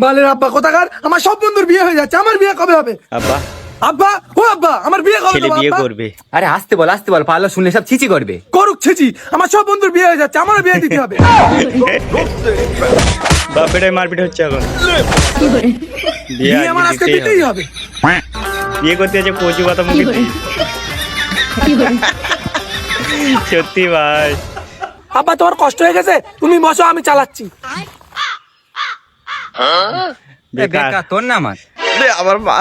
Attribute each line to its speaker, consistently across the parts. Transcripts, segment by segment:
Speaker 1: বালের আব্বা কোথাকার, আমার সব বন্ধুর বিয়ে হয়ে যাচ্ছে, আমার বিয়ে কবে হবে?
Speaker 2: আব্বা
Speaker 1: আব্বা, ও আব্বা, আমার বিয়ে কবে
Speaker 2: ছেলে
Speaker 1: হবে
Speaker 2: বিয়ে
Speaker 1: আব্বা?
Speaker 2: করবে।
Speaker 3: আরে আসতে বল পারলো শুনলে সব ছিচি করবে।
Speaker 1: করুক ছেচি, আমার সব বন্ধুর বিয়ে হয়ে যাচ্ছে, আমারও বিয়ে দিতে হবে।
Speaker 2: বাপেটাই মারপিট হচ্ছে এখন।
Speaker 1: বিয়ে আমার আজকে দিতেই হবে।
Speaker 2: বিয়ে করতে যাচ্ছে কচু পাতা মুখে দিয়ে। সত্যি ভাই।
Speaker 1: আব্বা তোমার কষ্ট হয়ে গেছে, তুমি বসো, আমি চালাচ্ছি।
Speaker 2: বেকার।
Speaker 3: তোর না আমার
Speaker 2: আমার মা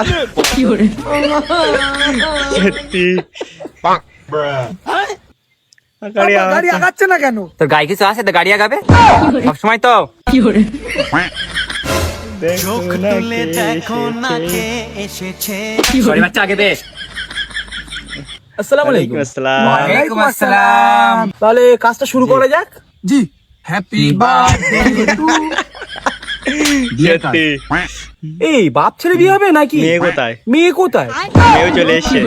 Speaker 2: সত্যি গাড়ি
Speaker 1: আব্বা, গাড়ি আগাচ্ছে না কেন?
Speaker 3: তোর গায়ে কিছু আছে তো গাড়ি আগাবে সবসময় তো। সরি বাচ্চা আগে দে।
Speaker 1: আসসালামু আলাইকুম।
Speaker 2: আসসালাম।
Speaker 3: ওয়ালাইকুম আসসালাম।
Speaker 1: তাহলে কাজটা শুরু করা যাক। জি, হ্যাপি বার্থডে টু।
Speaker 2: সত্যি
Speaker 1: এই বাপ ছেলে বিয়ে হবে নাকি?
Speaker 2: মেয়ে কোথায়?
Speaker 1: মেয়ে কোথায়?
Speaker 2: মেয়েও চলে এসছে।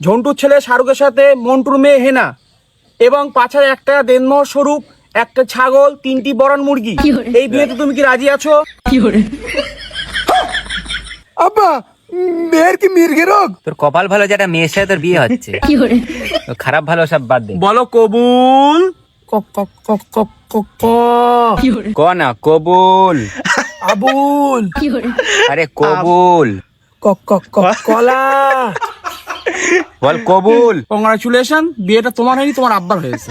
Speaker 1: ঝন্টুর ছেলে শাহরুখের সাথে মন্টুর মেয়ে হেনা, এবং 5,000 টাকা দেনমোহর স্বরূপ একটা ছাগল, 3টি বরণ মুরগি। এই বিয়েতে তুমি কি রাজি আছো? আব্বা, মেয়ের কি মির্গে রোগ?
Speaker 3: তোর কপাল ভালো যেটা মেয়ের সাথে তোর বিয়ে হচ্ছে। তোর খারাপ ভালো সব বাদ দে।
Speaker 1: বলো কবুল। কক কক কক কক কক ক।
Speaker 3: ক না কবুল।
Speaker 1: আবুল।
Speaker 3: আরে কবুল
Speaker 1: কক কক কক কলা।
Speaker 3: বল কবুল।
Speaker 1: কংগ্রাচুলেশন, বিয়েটা তোমার হয়নি, তোমার আব্বার হয়েছে।